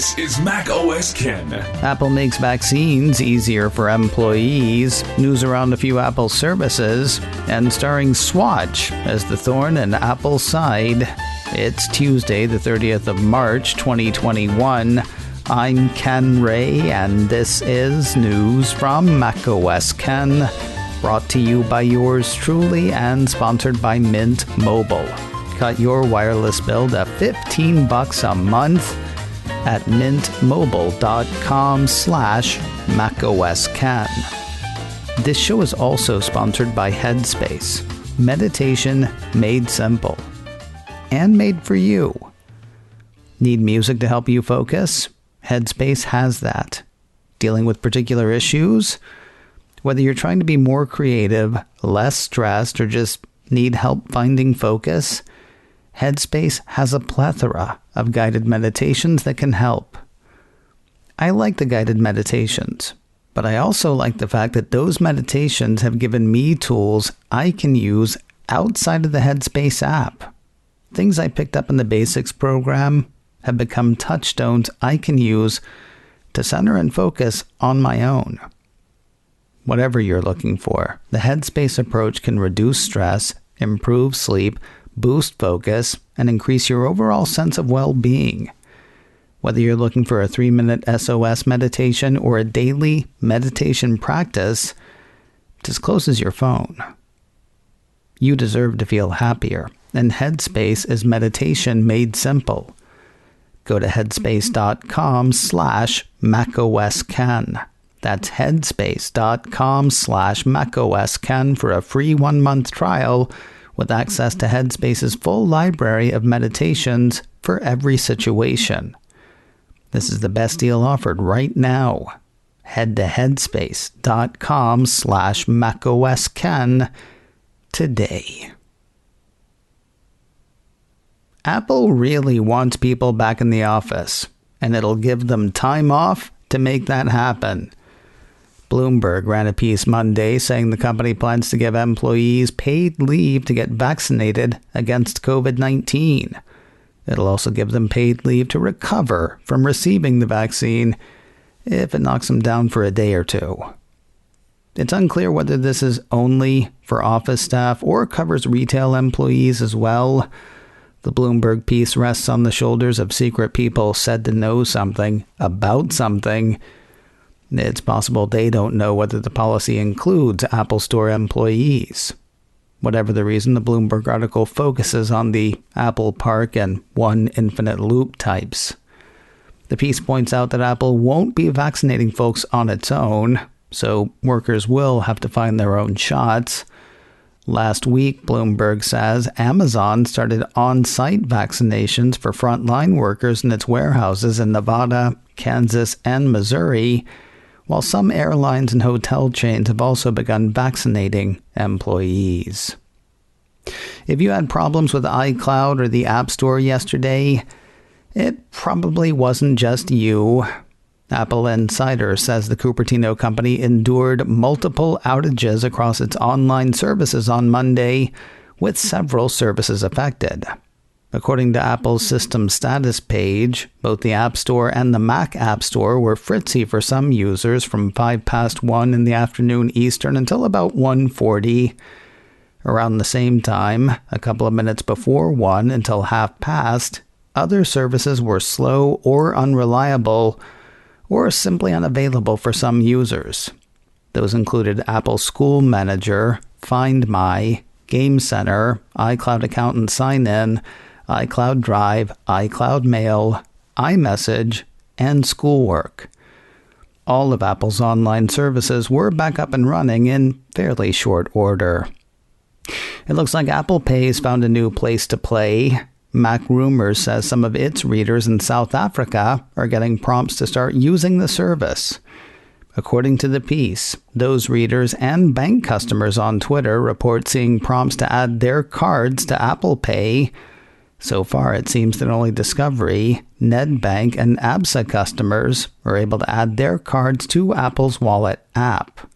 This is Mac OS Ken. Apple makes vaccines easier for employees, news around a few Apple services, and starring Swatch as the thorn in Apple's side. It's Tuesday, the 30th of March, 2021. I'm Ken Ray, and this is news from Mac OS Ken, brought to you by yours truly and sponsored by Mint Mobile. Cut your wireless bill to $15 a month at mintmobile.com/macosken. This show is also sponsored by Headspace, meditation made simple and made for you. Need music to help you focus? Headspace has that. Dealing with particular issues? Whether you're trying to be more creative, less stressed, or just need help finding focus, Headspace has a plethora of guided meditations that can help. I like the guided meditations, but I also like the fact that those meditations have given me tools I can use outside of the Headspace app. Things I picked up in the Basics program have become touchstones I can use to center and focus on my own. Whatever you're looking for, the Headspace approach can reduce stress, improve sleep, boost focus, and increase your overall sense of well-being. Whether you're looking for a 3-minute SOS meditation or a daily meditation practice, just closes your phone. You deserve to feel happier, and Headspace is meditation made simple. Go to headspace.com/macosken. That's headspace.com/macosken for a free 1-month trial with access to Headspace's full library of meditations for every situation. This is the best deal offered right now. Head to headspace.com/macosken today. Apple really wants people back in the office, and it'll give them time off to make that happen. Bloomberg ran a piece Monday saying the company plans to give employees paid leave to get vaccinated against COVID-19. It'll also give them paid leave to recover from receiving the vaccine if it knocks them down for a day or two. It's unclear whether this is only for office staff or covers retail employees as well. The Bloomberg piece rests on the shoulders of secret people said to know something about something. It's possible they don't know whether the policy includes Apple Store employees. Whatever the reason, the Bloomberg article focuses on the Apple Park and One Infinite Loop types. The piece points out that Apple won't be vaccinating folks on its own, so workers will have to find their own shots. Last week, Bloomberg says, Amazon started on-site vaccinations for frontline workers in its warehouses in Nevada, Kansas, and Missouri, while some airlines and hotel chains have also begun vaccinating employees. If you had problems with iCloud or the App Store yesterday, it probably wasn't just you. Apple Insider says the Cupertino company endured multiple outages across its online services on Monday, with several services affected. According to Apple's system status page, both the App Store and the Mac App Store were fritzy for some users from 1:05 in the afternoon Eastern until about 1:40. Around the same time, a couple of minutes before 1 until 1:30, other services were slow or unreliable, or simply unavailable for some users. Those included Apple School Manager, Find My, Game Center, iCloud Account and Sign-In, iCloud Drive, iCloud Mail, iMessage, and Schoolwork. All of Apple's online services were back up and running in fairly short order. It looks like Apple Pay's found a new place to play. Mac Rumors says some of its readers in South Africa are getting prompts to start using the service. According to the piece, those readers and bank customers on Twitter report seeing prompts to add their cards to Apple Pay. So far, it seems that only Discovery, Nedbank, and ABSA customers are able to add their cards to Apple's Wallet app.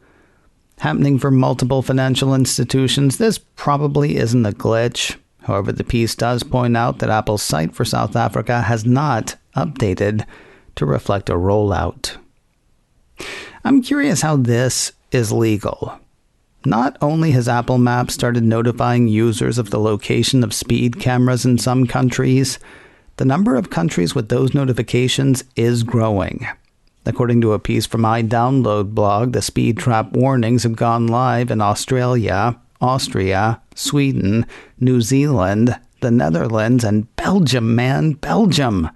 Happening for multiple financial institutions, this probably isn't a glitch. However, the piece does point out that Apple's site for South Africa has not updated to reflect a rollout. I'm curious how this is legal. Not only has Apple Maps started notifying users of the location of speed cameras in some countries, the number of countries with those notifications is growing. According to a piece from iDownload blog, the speed trap warnings have gone live in Australia, Austria, Sweden, New Zealand, the Netherlands, and Belgium, Belgium.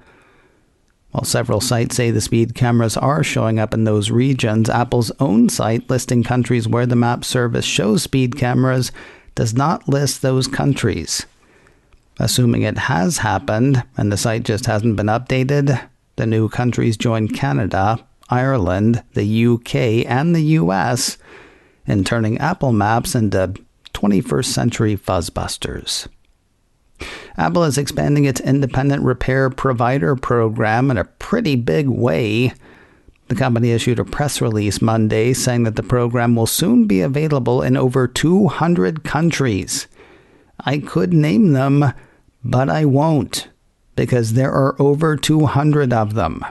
While several sites say the speed cameras are showing up in those regions, Apple's own site listing countries where the map service shows speed cameras does not list those countries. Assuming it has happened, and the site just hasn't been updated, the new countries join Canada, Ireland, the UK, and the US in turning Apple Maps into 21st century fuzzbusters. Apple is expanding its independent repair provider program in a pretty big way. The company issued a press release Monday saying that the program will soon be available in over 200 countries. I could name them, but I won't, because there are over 200 of them.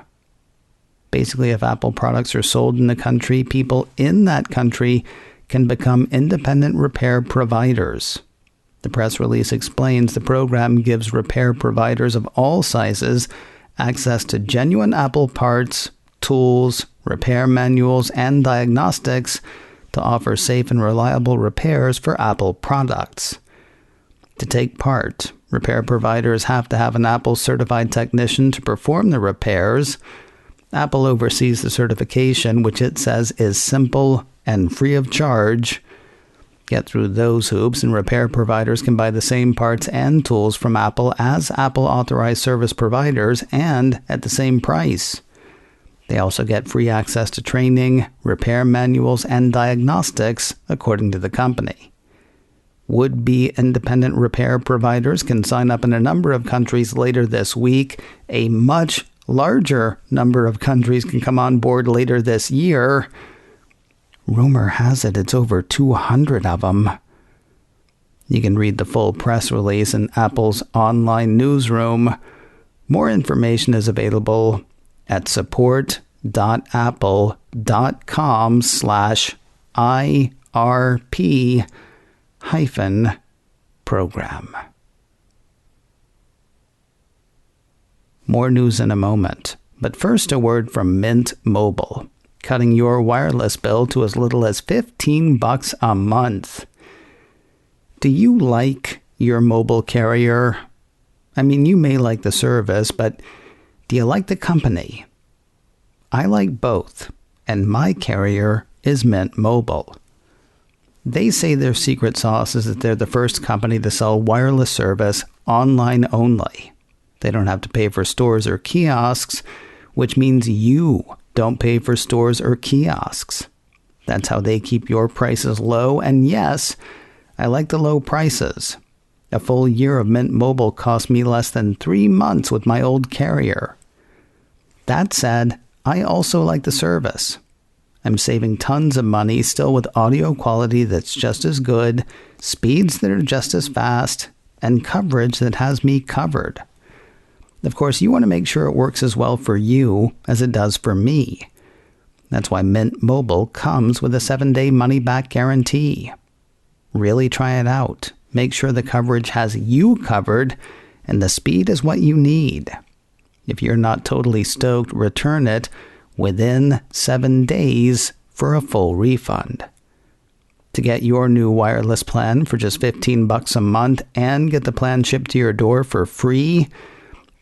Basically, if Apple products are sold in a country, people in that country can become independent repair providers. The press release explains the program gives repair providers of all sizes access to genuine Apple parts, tools, repair manuals, and diagnostics to offer safe and reliable repairs for Apple products. To take part, repair providers have to have an Apple certified technician to perform the repairs. Apple oversees the certification, which it says is simple and free of charge. Get through those hoops, and repair providers can buy the same parts and tools from Apple as Apple authorized service providers and at the same price. They also get free access to training, repair manuals, and diagnostics, according to the company. Would-be independent repair providers can sign up in a number of countries later this week. A much larger number of countries can come on board later this year. Rumor has it it's over 200 of them. You can read the full press release in Apple's online newsroom. More information is available at support.apple.com/IRP-program. More news in a moment, but first a word from Mint Mobile, cutting your wireless bill to as little as $15 a month. Do you like your mobile carrier? I mean, you may like the service, but do you like the company? I like both, and my carrier is Mint Mobile. They say their secret sauce is that they're the first company to sell wireless service online only. They don't have to pay for stores or kiosks, which means you don't pay for stores or kiosks. That's how they keep your prices low, and yes, I like the low prices. A full year of Mint Mobile cost me less than 3 months with my old carrier. That said, I also like the service. I'm saving tons of money still with audio quality that's just as good, speeds that are just as fast, and coverage that has me covered. Of course, you want to make sure it works as well for you as it does for me. That's why Mint Mobile comes with a 7-day money-back guarantee. Really try it out. Make sure the coverage has you covered and the speed is what you need. If you're not totally stoked, return it within 7 days for a full refund. To get your new wireless plan for just $15 a month and get the plan shipped to your door for free,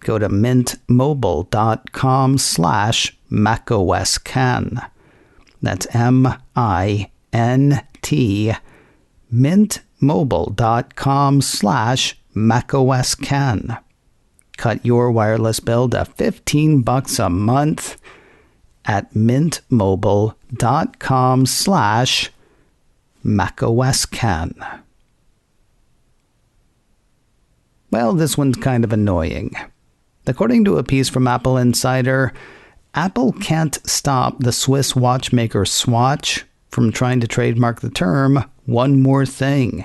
go to mintmobile.com/macOScan. That's MINT, mintmobile.com/macOScan. Cut your wireless bill to $15 a month at mintmobile.com/macOScan. Well, this one's kind of annoying. According to a piece from Apple Insider, Apple can't stop the Swiss watchmaker Swatch from trying to trademark the term "one more thing."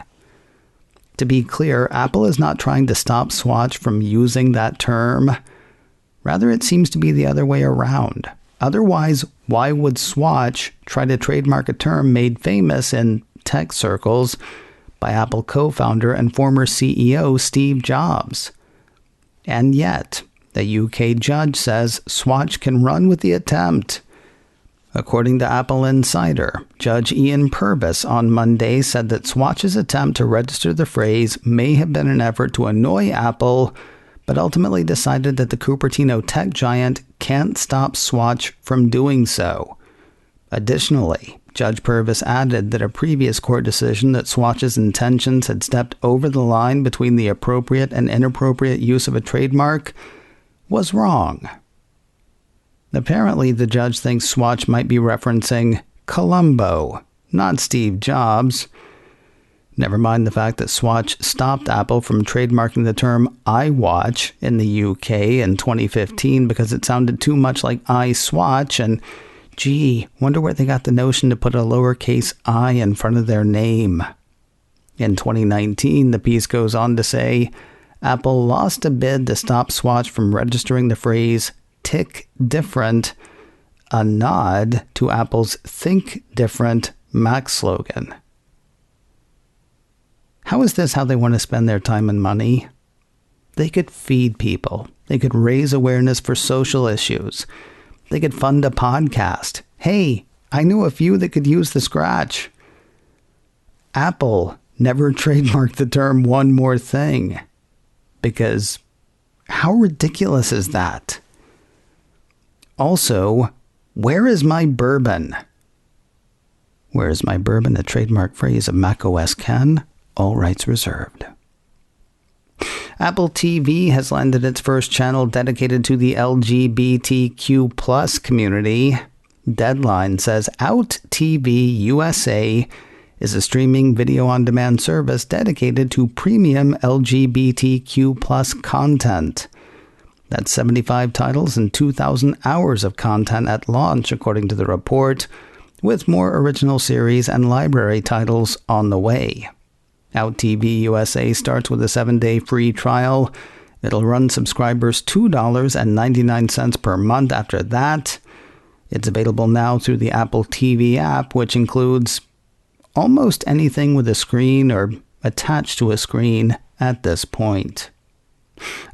To be clear, Apple is not trying to stop Swatch from using that term. Rather, it seems to be the other way around. Otherwise, why would Swatch try to trademark a term made famous in tech circles by Apple co-founder and former CEO Steve Jobs? And yet, the UK judge says Swatch can run with the attempt. According to Apple Insider, Judge Ian Purvis on Monday said that Swatch's attempt to register the phrase may have been an effort to annoy Apple, but ultimately decided that the Cupertino tech giant can't stop Swatch from doing so. Additionally, Judge Purvis added that a previous court decision that Swatch's intentions had stepped over the line between the appropriate and inappropriate use of a trademark was wrong. Apparently, the judge thinks Swatch might be referencing Columbo, not Steve Jobs. Never mind the fact that Swatch stopped Apple from trademarking the term iWatch in the UK in 2015 because it sounded too much like iSwatch, and gee, wonder where they got the notion to put a lowercase I in front of their name. In 2019, the piece goes on to say, Apple lost a bid to stop Swatch from registering the phrase Tick Different, a nod to Apple's Think Different Mac slogan. How is this how they want to spend their time and money? They could feed people. They could raise awareness for social issues. They could fund a podcast. Hey, I knew a few that could use the scratch. Apple never trademarked the term one more thing. Because how ridiculous is that? Also, where is my bourbon? Where is my bourbon? A trademark phrase of macOS Ken. All rights reserved. Apple TV has landed its first channel dedicated to the LGBTQ+ community. Deadline says Out TV USA is a streaming video-on-demand service dedicated to premium LGBTQ+ content. That's 75 titles and 2,000 hours of content at launch, according to the report, with more original series and library titles on the way. Out TV USA starts with a 7-day free trial. It'll run subscribers $2.99 per month after that. It's available now through the Apple TV app, which includes almost anything with a screen or attached to a screen at this point.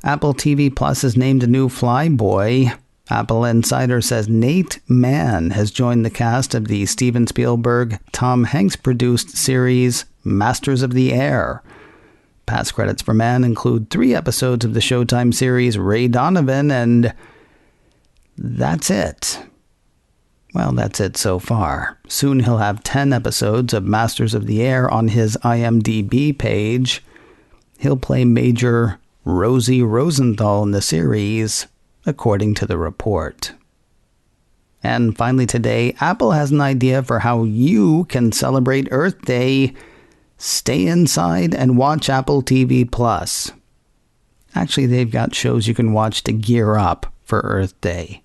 Apple TV Plus has named a new flyboy. Apple Insider says Nate Mann has joined the cast of the Steven Spielberg, Tom Hanks-produced series Masters of the Air. Past credits for Mann include 3 episodes of the Showtime series Ray Donovan, and that's it. Well, that's it so far. Soon he'll have 10 episodes of Masters of the Air on his IMDb page. He'll play Major Rosie Rosenthal in the series, according to the report. And finally today, Apple has an idea for how you can celebrate Earth Day. Stay inside and watch Apple TV Plus. Actually, they've got shows you can watch to gear up for Earth Day.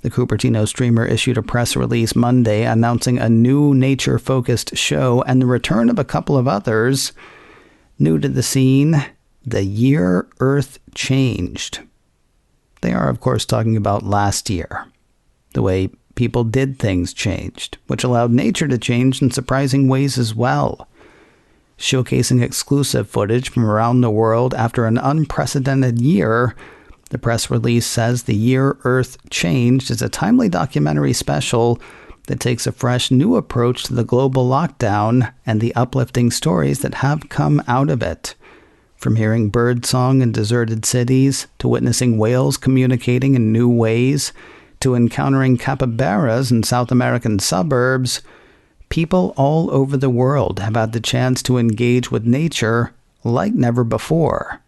The Cupertino streamer issued a press release Monday announcing a new nature-focused show and the return of a couple of others. New to the scene, The Year Earth Changed. They are, of course, talking about last year. The way people did things changed, which allowed nature to change in surprising ways as well. Showcasing exclusive footage from around the world after an unprecedented year, the press release says The Year Earth Changed is a timely documentary special that takes a fresh new approach to the global lockdown and the uplifting stories that have come out of it. From hearing birdsong in deserted cities, to witnessing whales communicating in new ways, to encountering capybaras in South American suburbs, people all over the world have had the chance to engage with nature like never before.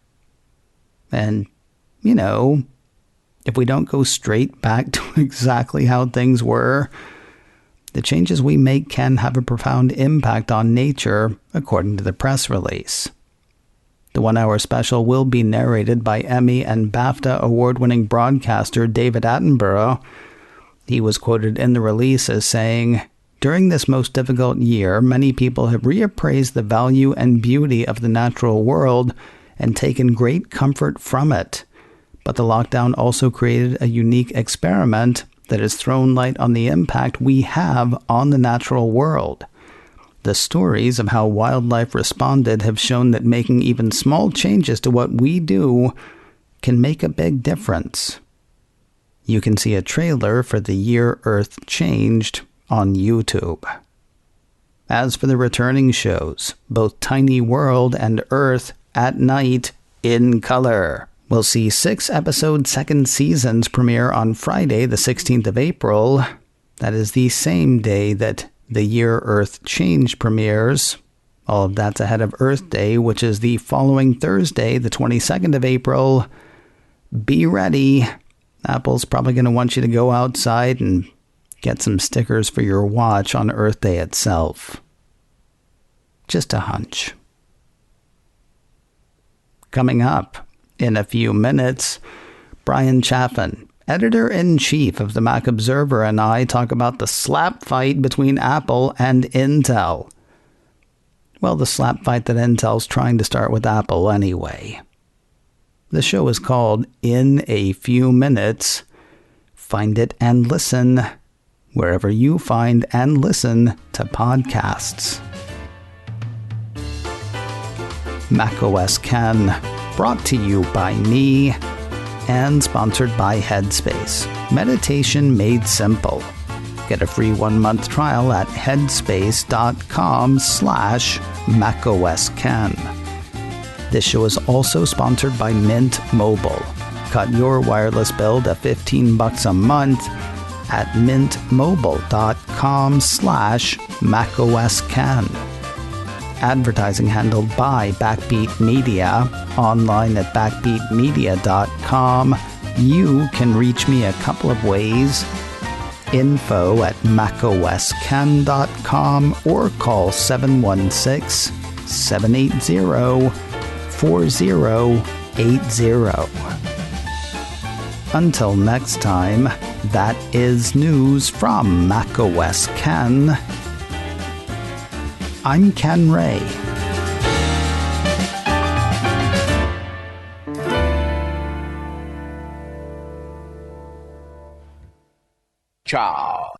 And, you know, if we don't go straight back to exactly how things were, the changes we make can have a profound impact on nature, according to the press release. The 1-hour special will be narrated by Emmy and BAFTA award-winning broadcaster David Attenborough. He was quoted in the release as saying, "During this most difficult year, many people have reappraised the value and beauty of the natural world and taken great comfort from it. But the lockdown also created a unique experiment that has thrown light on the impact we have on the natural world. The stories of how wildlife responded have shown that making even small changes to what we do can make a big difference. You can see a trailer for The Year Earth Changed on YouTube. As for the returning shows, both Tiny World and Earth at Night in color. We'll see 6-episode second seasons premiere on Friday, the 16th of April. That is the same day that The Year Earth Changed premieres. All of that's ahead of Earth Day, which is the following Thursday, the 22nd of April. Be ready. Apple's probably going to want you to go outside and get some stickers for your watch on Earth Day itself. Just a hunch. Coming up in a few minutes, Brian Chaffin, editor-in-chief of the Mac Observer, and I talk about the slap fight between Apple and Intel. Well, the slap fight that Intel's trying to start with Apple anyway. The show is called In a Few Minutes. Find it and listen wherever you find and listen to podcasts. macOS Ken, brought to you by me and sponsored by Headspace. Meditation made simple. Get a free 1-month trial at headspace.com/macOSKen. This show is also sponsored by Mint Mobile. Cut your wireless bill to $15 a month at mintmobile.com/macOSKen. Advertising handled by Backbeat Media. Online at backbeatmedia.com. You can reach me a couple of ways. Info at macosken.com or call 716-780-4080. Until next time, that is news from macOS Ken. I'm Ken Ray. Ciao.